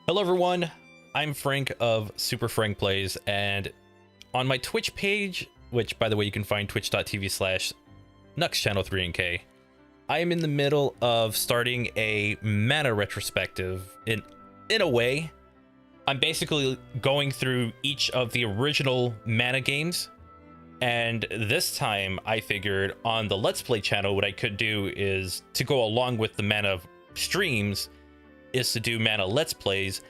Hello everyone, I'm Frank of Super Frank Plays, and on my Twitch page, which by the way you can find twitch.tv/KnucklesChannel 3NK, I am in the middle of starting a mana retrospective. In a way, I'm basically going through each of the original mana games, and this time I figured on the Let's Play channel what I could do is to go along with the mana streams is to do mana Let's Plays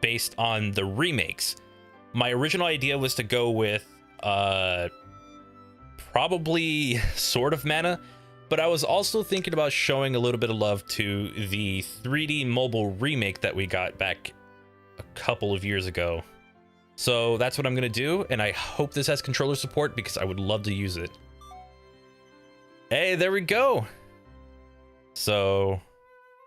based on the remakes. My original idea was to go with probably Sword of Mana, but I was also thinking about showing a little bit of love to the 3D mobile remake that we got back a couple of years ago. So that's what I'm gonna do, and I hope this has controller support because I would love to use it. Hey, there we go. So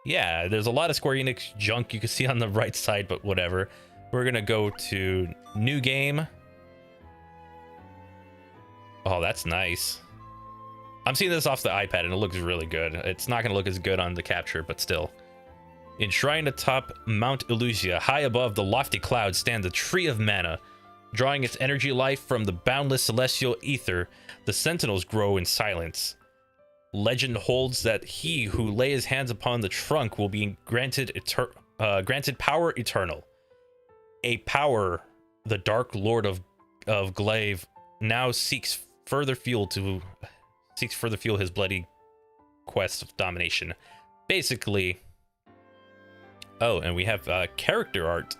yeah, there's a lot of Square Enix junk you can see on the right side, but whatever. We're gonna go to new game. Oh, that's nice. I'm seeing this off the iPad and it looks really good. It's not gonna look as good on the capture, but still. Enshrined atop Mount Illusia, high above the lofty clouds, stands the Tree of Mana. Drawing its energy life from the boundless celestial ether, the sentinels grow in silence. Legend holds that he who lay his hands upon the trunk will be granted power eternal. A power the Dark Lord of Glaive now seeks further fuel his bloody quest of domination. Basically. Oh, and we have character art.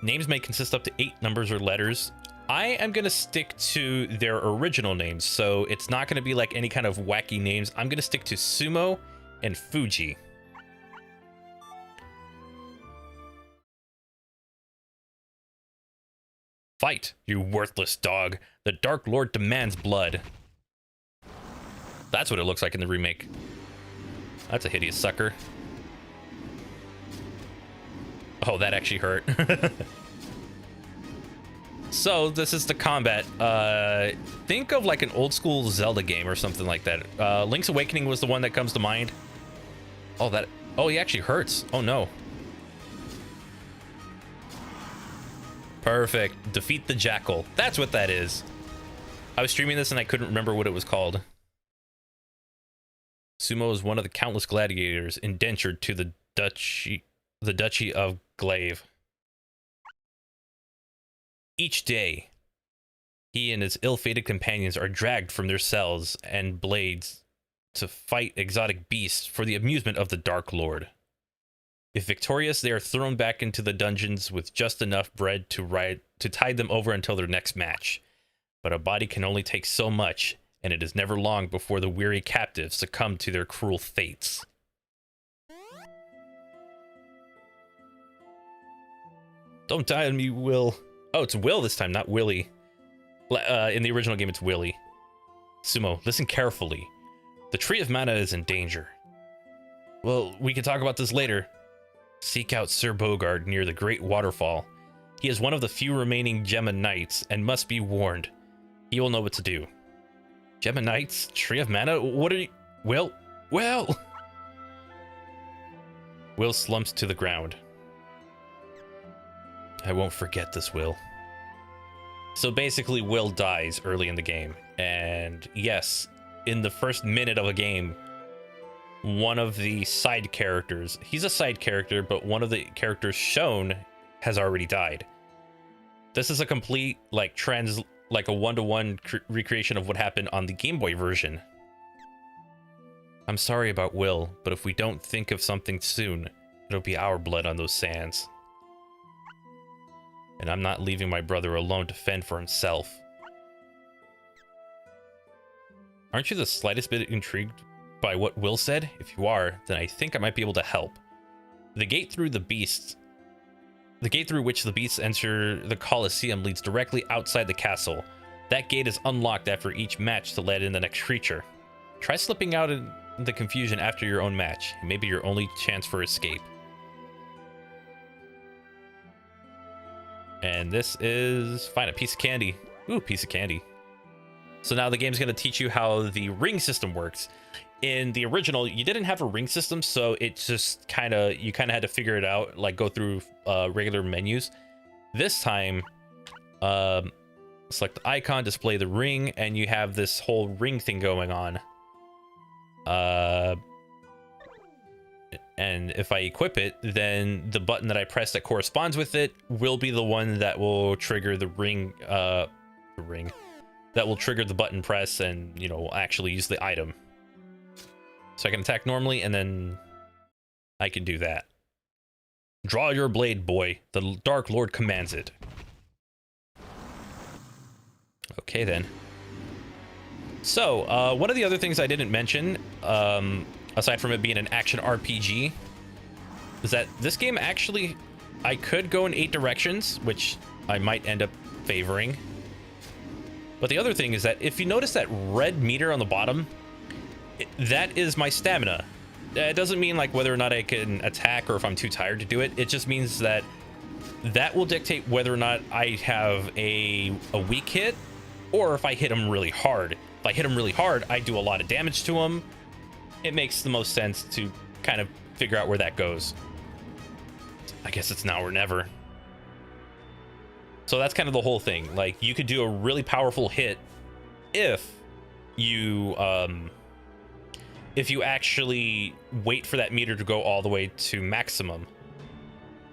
Names may consist up to 8 numbers or letters. I am going to stick to their original names, so it's not going to be like any kind of wacky names. I'm going to stick to Sumo and Fuji. Fight, you worthless dog. The Dark Lord demands blood. That's what it looks like in the remake. That's a hideous sucker. Oh, that actually hurt. So this is the combat. Think of like an old school Zelda game or something like that. Link's Awakening was the one that comes to mind. Oh, he actually hurts. Oh no. Perfect. Defeat the Jackal. That's what that is. I was streaming this and I couldn't remember what it was called. Sumo is one of the countless gladiators indentured to the Duchy of Glaive. Each day, he and his ill-fated companions are dragged from their cells and blades to fight exotic beasts for the amusement of the Dark Lord. If victorious, they are thrown back into the dungeons with just enough bread to tide them over until their next match. But a body can only take so much, and it is never long before the weary captives succumb to their cruel fates. Don't die on me, Will. Oh, it's Will this time, not Willy. In the original game, it's Willy. Sumo, listen carefully. The Tree of Mana is in danger. Well, we can talk about this later. Seek out Sir Bogard near the Great Waterfall. He is one of the few remaining Gemma Knights and must be warned. He will know what to do. Gemma Knights? Tree of Mana? What are you... Will? Will slumps to the ground. I won't forget this, Will. So basically, Will dies early in the game. And yes, in the first minute of a game, one of the side characters, he's a side character, but one of the characters shown has already died. This is a complete, like a one-to-one recreation of what happened on the Game Boy version. I'm sorry about Will, but if we don't think of something soon, it'll be our blood on those sands. And I'm not leaving my brother alone to fend for himself. Aren't you the slightest bit intrigued by what Will said? If you are, then I think I might be able to help. The gate through which the beasts enter the Colosseum leads directly outside the castle. That gate is unlocked after each match to let in the next creature. Try slipping out in the confusion after your own match. It may be your only chance for escape. And this is... Find a piece of candy. Ooh, piece of candy. So now the game's going to teach you how the ring system works. in the original, you didn't have a ring system, so it just you kind of had to figure it out, like go through regular menus. This time, select the icon, display the ring, and you have this whole ring thing going on. And if I equip it, then the button that I press that corresponds with it will be the one that will trigger the ring, that will trigger the button press and, you know, will actually use the item. So I can attack normally, and then I can do that. Draw your blade, boy. The Dark Lord commands it. Okay, then. So, one of the other things I didn't mention, aside from it being an action RPG, is that this game actually, I could go in 8 directions, which I might end up favoring. But the other thing is that if you notice that red meter on the bottom, that is my stamina. It doesn't mean like whether or not I can attack or if I'm too tired to do it. It just means that that will dictate whether or not I have a weak hit or if I hit him really hard. If I hit him really hard, I do a lot of damage to him. It makes the most sense to kind of figure out where that goes. I guess it's now or never. So that's kind of the whole thing. Like, you could do a really powerful hit if you actually wait for that meter to go all the way to maximum,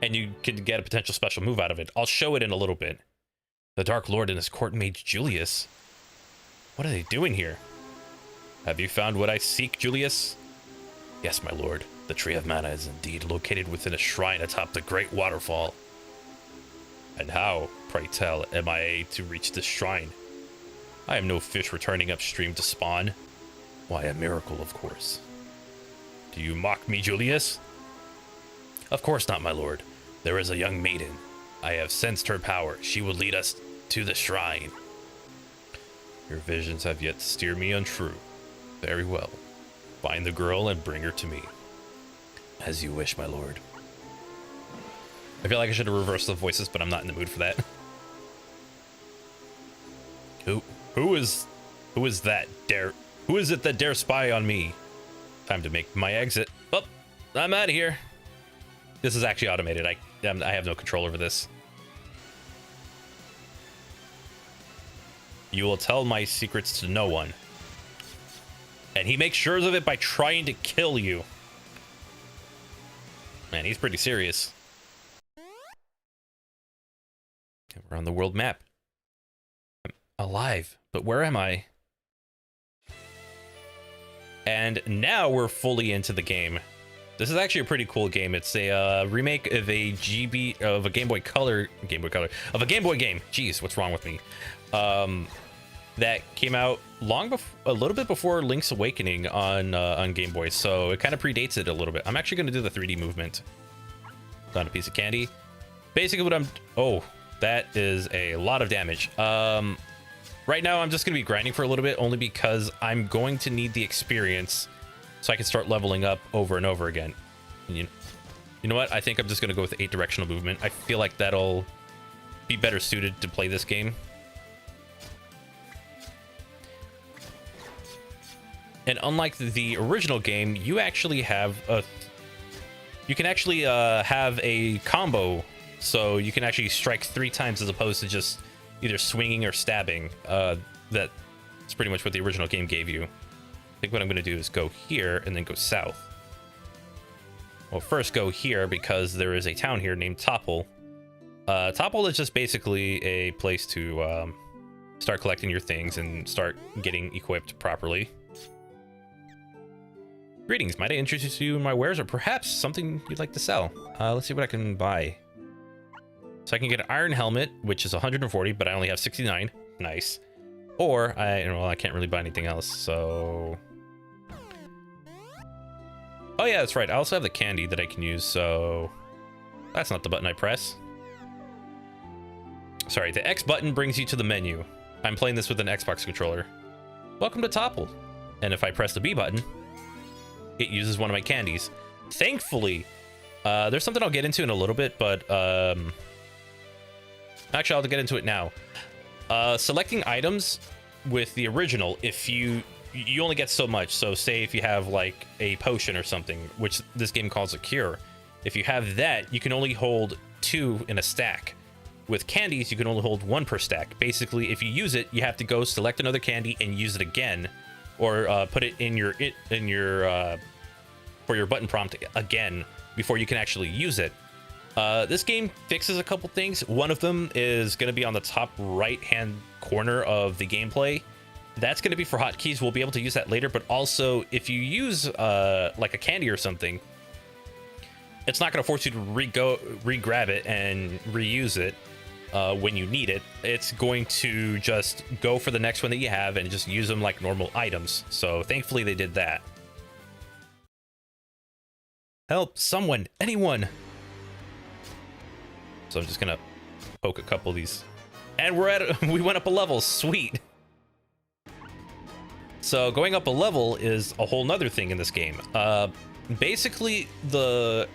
and you could get a potential special move out of it. I'll show it in a little bit. The Dark Lord and his court mage Julius. What are they doing here? Have you found what I seek, Julius? Yes, my lord. The Tree of Mana is indeed located within a shrine atop the great waterfall. And how, pray tell, am I to reach this shrine? I am no fish returning upstream to spawn. Why, a miracle, of course. Do you mock me, Julius? Of course not, my lord. There is a young maiden. I have sensed her power. She will lead us to the shrine. Your visions have yet to steer me untrue. Very well. Find the girl and bring her to me. As you wish, my lord. I feel like I should have reversed the voices, but I'm not in the mood for that. Who is that dare? Who is it that dare spy on me? Time to make my exit. Oh, I'm out of here. This is actually automated. I have no control over this. You will tell my secrets to no one. And he makes sure of it by trying to kill you. Man, he's pretty serious. We're on the world map. I'm alive, but where am I? And now we're fully into the game. This is actually a pretty cool game. It's a remake of a Game Boy Color of a Game Boy game. Jeez, what's wrong with me? That came out a little bit before Link's Awakening on Game Boy, so it kind of predates it a little bit. I'm actually going to do the 3D movement. Found a piece of candy. Basically, oh, that is a lot of damage. Right now, I'm just going to be grinding for a little bit, only because I'm going to need the experience so I can start leveling up over and over again. And you know what? I think I'm just going to go with 8 directional movement. I feel like that'll be better suited to play this game. And unlike the original game, you actually have have a combo, so you can actually strike 3 times as opposed to just either swinging or stabbing. That's pretty much what the original game gave you. I think what I'm going to do is go here and then go south. Well, first go here because there is a town here named Topple. Topple is just basically a place to start collecting your things and start getting equipped properly. Greetings, might I introduce you in my wares or perhaps something you'd like to sell? Let's see what I can buy. So I can get an iron helmet, which is 140, but I only have 69. Nice. Or, I can't really buy anything else, so... Oh yeah, that's right. I also have the candy that I can use, so... That's not the button I press. Sorry, the X button brings you to the menu. I'm playing this with an Xbox controller. Welcome to Topple. And if I press the B button, it uses one of my candies. Thankfully, there's something I'll get into in a little bit, but actually I'll get into it now. Selecting items with the original, if you you only get so much. So say if you have like a potion or something, which this game calls a cure, if you have that, you can only hold 2 in a stack. With candies, you can only hold 1 per stack. Basically, if you use it, you have to go select another candy and use it again, or put it in your for your button prompt again before you can actually use it. This game fixes a couple things. One of them is going to be on the top right-hand corner of the gameplay. That's going to be for hotkeys. We'll be able to use that later, but also if you use like a candy or something, it's not going to force you to re-grab it and reuse it when you need it. It's going to just go for the next one that you have and just use them like normal items. So thankfully they did that. Help, someone, anyone. So I'm just gonna poke a couple of these, and we went up a level. Sweet. So going up a level is a whole nother thing in this game. Basically,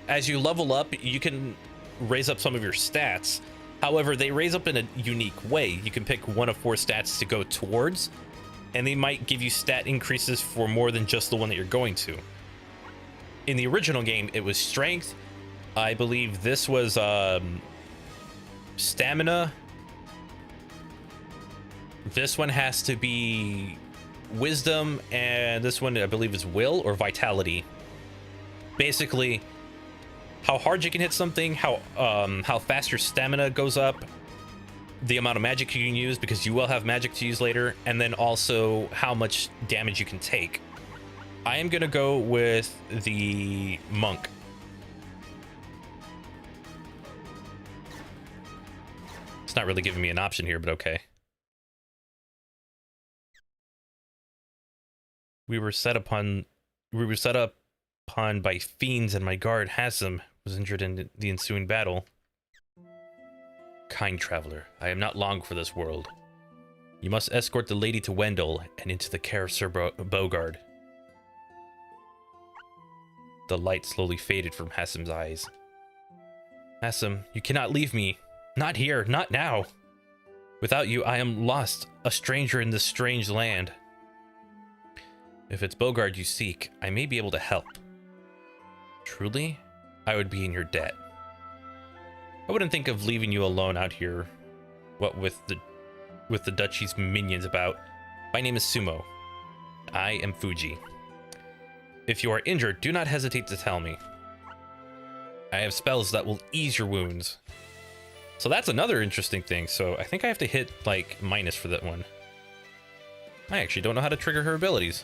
as you level up, you can raise up some of your stats. However, they raise up in a unique way. You can pick one of 4 stats to go towards, and they might give you stat increases for more than just the one that you're going to. In the original game, it was strength. I believe this was stamina. This one has to be wisdom, and this one I believe is will or vitality. Basically, how hard you can hit something, how fast your stamina goes up, the amount of magic you can use, because you will have magic to use later, and then also how much damage you can take. I am gonna go with the monk. It's not really giving me an option here, but okay. We were set upon by fiends, and my guard Hassan was injured in the ensuing battle. Kind traveler, I am not long for this world. You must escort the lady to Wendell and into the care of Sir Bogard. The light slowly faded from Hassan's eyes. Hassan, you cannot leave me. Not here, not now. Without you, I am lost, a stranger in this strange land. If it's Bogard you seek, I may be able to help. Truly, I would be in your debt. I wouldn't think of leaving you alone out here, what with the duchy's minions about. My name is Sumo. I am Fuji. If you are injured, do not hesitate to tell me. I have spells that will ease your wounds. So that's another interesting thing. So I think I have to hit like minus for that one. I actually don't know how to trigger her abilities.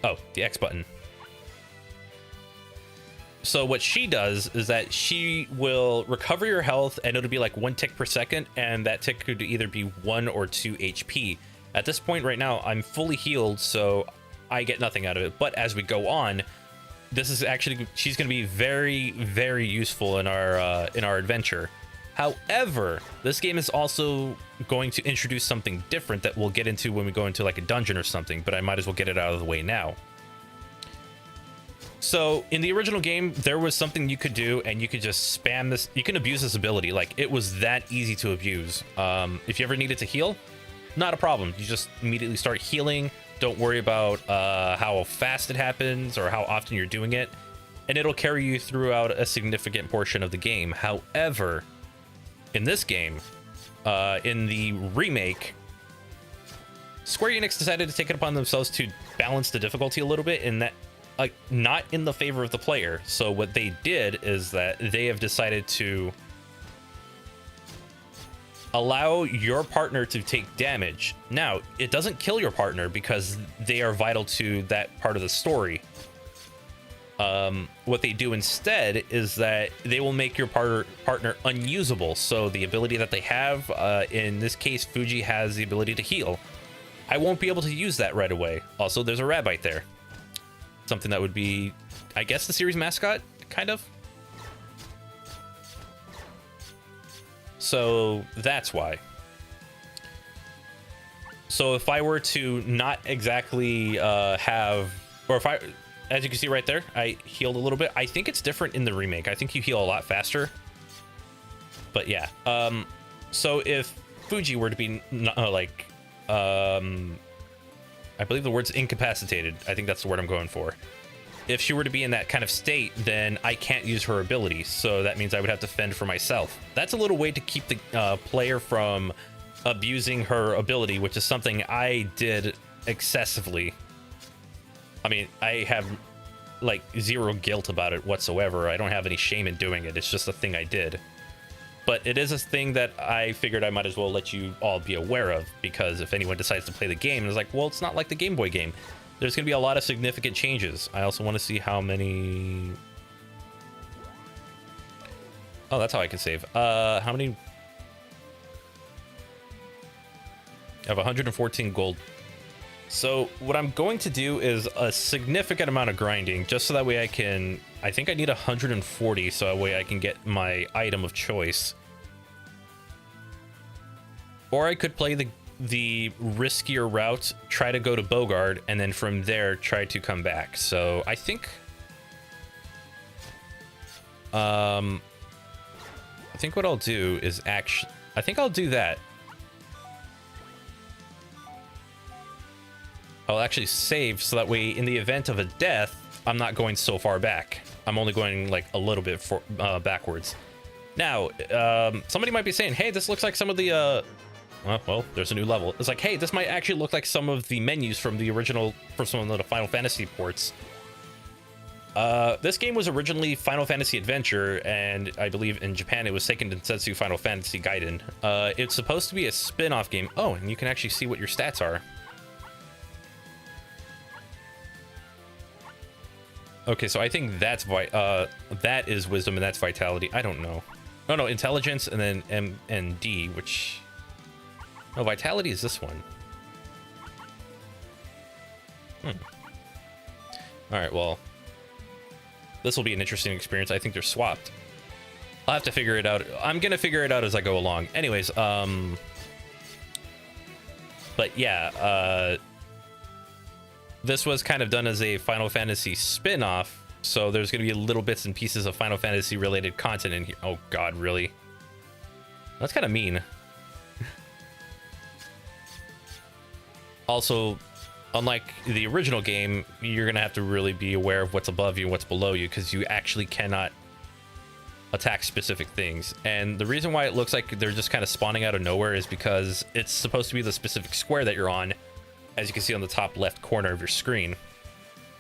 Oh, the X button. So what she does is that she will recover your health, and it'll be like 1 tick per second, and that tick could either be 1 or 2 HP. At this point right now, I'm fully healed, so I get nothing out of it. But as we go on, this is actually, she's going to be very, very useful in our adventure. However, this game is also going to introduce something different that we'll get into when we go into like a dungeon or something, but I might as well get it out of the way now. So in the original game, there was something you could do, and you could just spam this. You can abuse this ability. Like, it was that easy to abuse. If you ever needed to heal, not a problem. You just immediately start healing. Don't worry about how fast it happens or how often you're doing it, and it'll carry you throughout a significant portion of the game. However, in this game, in the remake, Square Enix decided to take it upon themselves to balance the difficulty a little bit, in that, like, not in the favor of the player. So what they did is that they have decided to allow your partner to take damage. Now, it doesn't kill your partner because they are vital to that part of the story. What they do instead is that they will make your partner unusable. So the ability that they have, in this case, Fuji has the ability to heal. I won't be able to use that right away. Also, there's a rabbit there. Something that would be, I guess, the series mascot, kind of. So that's why. So if I were to not exactly have, or if I, as you can see right there, I healed a little bit. I think it's different in the remake. I think you heal a lot faster. But yeah. So if Fuji were to be I believe the word's incapacitated. I think that's the word I'm going for. If she were to be in that kind of state, then I can't use her ability. So that means I would have to fend for myself. That's a little way to keep the player from abusing her ability, which is something I did excessively. I mean, I have like zero guilt about it whatsoever. I don't have any shame in doing it. It's just a thing I did. But it is a thing that I figured I might as well let you all be aware of, because if anyone decides to play the game, it's like, well, it's not like the Game Boy game. There's going to be a lot of significant changes. I also want to see how many... Oh, that's how I can save. How many... I have 114 gold. So what I'm going to do is a significant amount of grinding, just so that way I can... I think I need 140, so that way I can get my item of choice. Or I could play the riskier route, try to go to Bogard, and then from there try to come back. So I think what I'll do is actually, I think I'll do that. I'll actually save, so that way in the event of a death, I'm not going so far back. I'm only going like a little bit backwards. Now, somebody might be saying, hey, this looks like some of the well, there's a new level. It's like, hey, this might actually look like some of the menus from the original, for some of the Final Fantasy ports. This game was originally Final Fantasy Adventure, and I believe in Japan it was Seiken Densetsu Final Fantasy Gaiden. It's supposed to be a spin-off game. Oh, and you can actually see what your stats are. Okay, so I think that's that is wisdom and that's vitality. I don't know. No, intelligence and then M and D, which... No, vitality is this one. All right, well, this will be an interesting experience. I think they're swapped. I'll have to figure it out. I'm gonna figure it out as I go along. Anyways, but yeah, this was kind of done as a Final Fantasy spin-off, so there's gonna be little bits and pieces of Final Fantasy related content in here. Oh God, really? That's kind of mean. Also, unlike the original game, you're going to have to really be aware of what's above you and what's below you, because you actually cannot attack specific things. And the reason why it looks like they're just kind of spawning out of nowhere is because it's supposed to be the specific square that you're on, as you can see on the top left corner of your screen.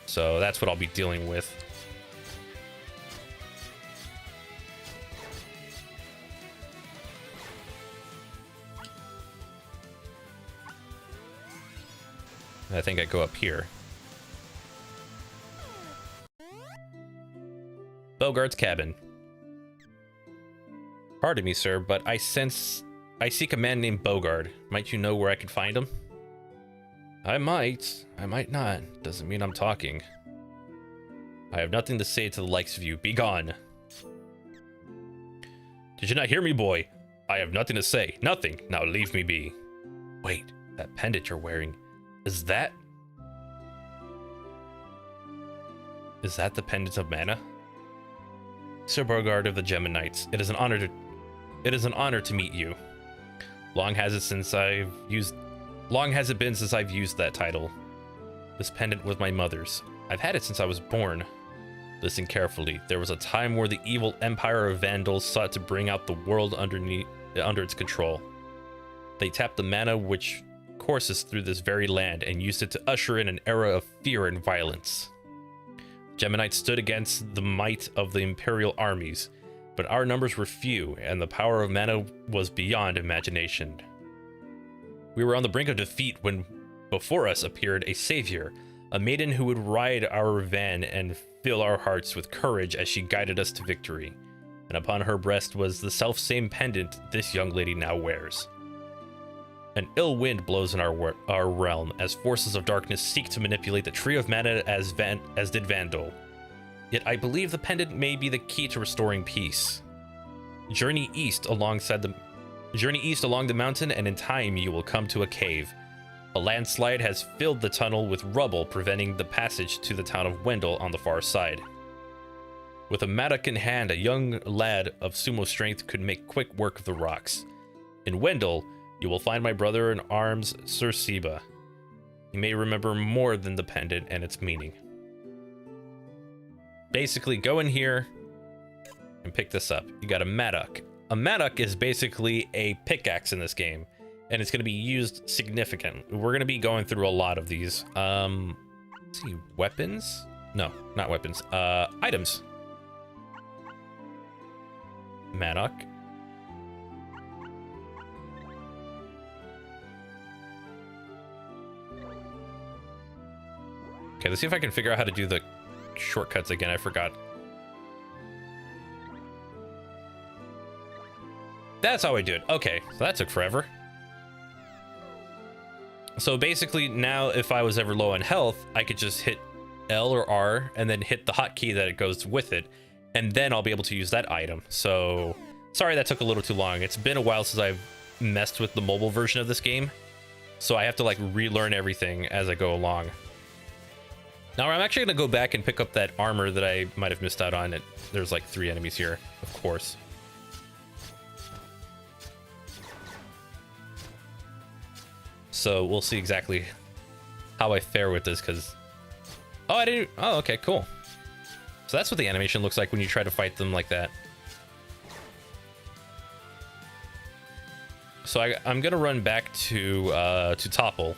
So that's what I'll be dealing with. I think I go up here. Bogart's cabin. Pardon me, sir, but I seek a man named Bogard. Might you know where I could find him? I might not. Doesn't mean I'm talking. I have nothing to say to the likes of you. Be gone. Did you not hear me, boy? I have nothing to say. Nothing. Now leave me be. Wait, that pendant you're wearing. Is that the pendant of mana? Sir Bogard of the Geminites, it is an honor to meet you. Long has it been since I've used that title. This pendant was my mother's. I've had it since I was born. Listen carefully. There was a time where the evil empire of Vandals sought to bring out the world under its control. They tapped the mana which courses through this very land and used it to usher in an era of fear and violence. Geminites stood against the might of the Imperial armies, but our numbers were few and the power of mana was beyond imagination. We were on the brink of defeat when before us appeared a savior, a maiden who would ride our van and fill our hearts with courage as she guided us to victory. And upon her breast was the self-same pendant this young lady now wears. An ill wind blows in our realm as forces of darkness seek to manipulate the Tree of Mana as did Vandal. Yet I believe the pendant may be the key to restoring peace. Journey east along the mountain, and in time you will come to a cave. A landslide has filled the tunnel with rubble, preventing the passage to the town of Wendell on the far side. With a mattock in hand, a young lad of sumo strength could make quick work of the rocks. In Wendell, you will find my brother in arms, Sir Seba. You may remember more than the pendant and its meaning. Basically, go in here and pick this up. You got a mattock. A mattock is basically a pickaxe in this game, and it's going to be used significantly. We're going to be going through a lot of these. Let's see, weapons? No, not weapons. Items. Mattock. Okay, let's see if I can figure out how to do the shortcuts again. I forgot. That's how I do it. Okay, so that took forever. So basically now if I was ever low on health, I could just hit L or R and then hit the hotkey that it goes with it. And then I'll be able to use that item. So sorry that took a little too long. It's been a while since I've messed with the mobile version of this game. So I have to like relearn everything as I go along. Now I'm actually going to go back and pick up that armor that I might have missed out on. There's like 3 enemies here, of course. So we'll see exactly how I fare with this because... Oh, I didn't... Oh, okay, cool. So that's what the animation looks like when you try to fight them like that. So I'm going to run back to Topple.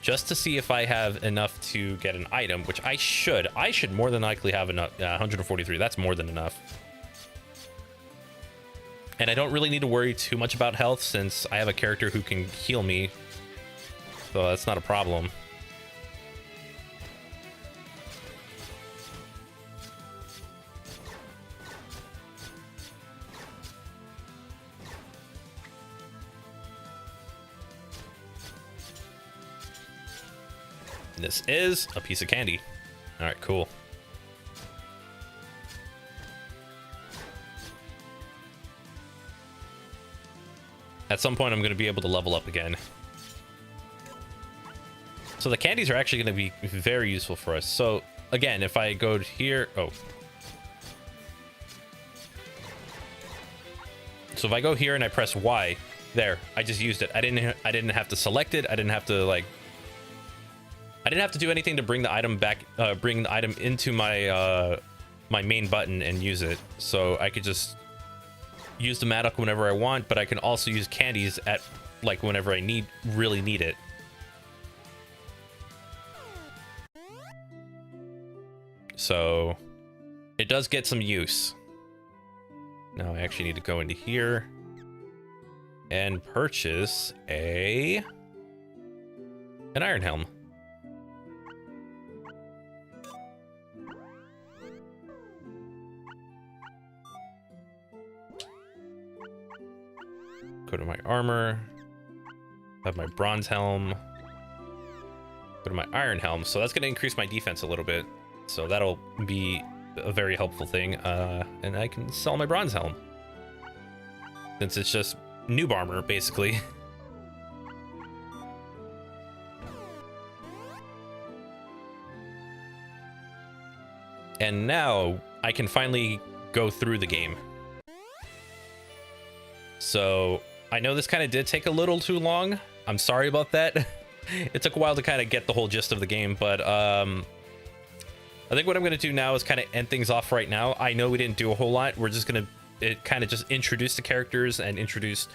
Just to see if I have enough to get an item, which I should. I should more than likely have enough. 143, that's more than enough. And I don't really need to worry too much about health since I have a character who can heal me. So that's not a problem. This is a piece of candy. All right, cool. At some point, I'm going to be able to level up again. So the candies are actually going to be very useful for us. So again, if I go here, oh. So if I go here and I press Y, there, I just used it. I didn't have to select it. I didn't have to like. I didn't have to do anything to bring the item back, bring the item into my my main button and use it. So I could just use the mattock whenever I want, but I can also use candies at like whenever I really need it. So it does get some use. Now I actually need to go into here and purchase an iron helm. Go to my armor, have my bronze helm, go to my iron helm. So that's going to increase my defense a little bit. So that'll be a very helpful thing. And I can sell my bronze helm since it's just noob armor, basically. And now I can finally go through the game. So I know this kind of did take a little too long. I'm sorry about that. It took a while to kind of get the whole gist of the game, but I think what I'm going to do now is kind of end things off right now. I know we didn't do a whole lot. We're just going to kind of just introduce the characters and introduce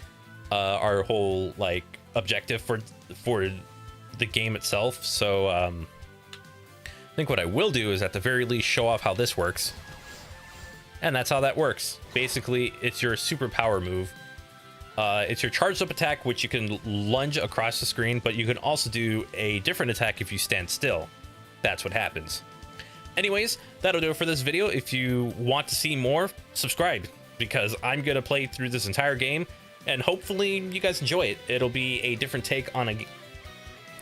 our whole like objective for the game itself. So I think what I will do is at the very least show off how this works. And that's how that works. Basically, it's your superpower move. It's your charged up attack, which you can lunge across the screen, but you can also do a different attack if you stand still. That's what happens. Anyways, that'll do it for this video. If you want to see more, subscribe, because I'm going to play through this entire game, and hopefully you guys enjoy it. It'll be a different take on a...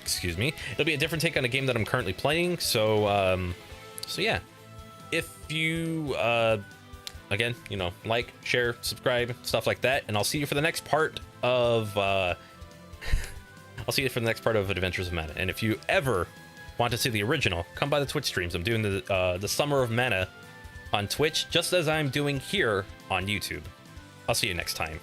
Excuse me. It'll be a different take on a game that I'm currently playing, so yeah. If you... again, you know, like, share, subscribe, stuff like that, and I'll see you for the next part of I'll see you for the next part of Adventures of Mana. And if you ever want to see the original, come by the Twitch streams. I'm doing the Summer of Mana on Twitch, just as I'm doing here on YouTube. I'll see you next time.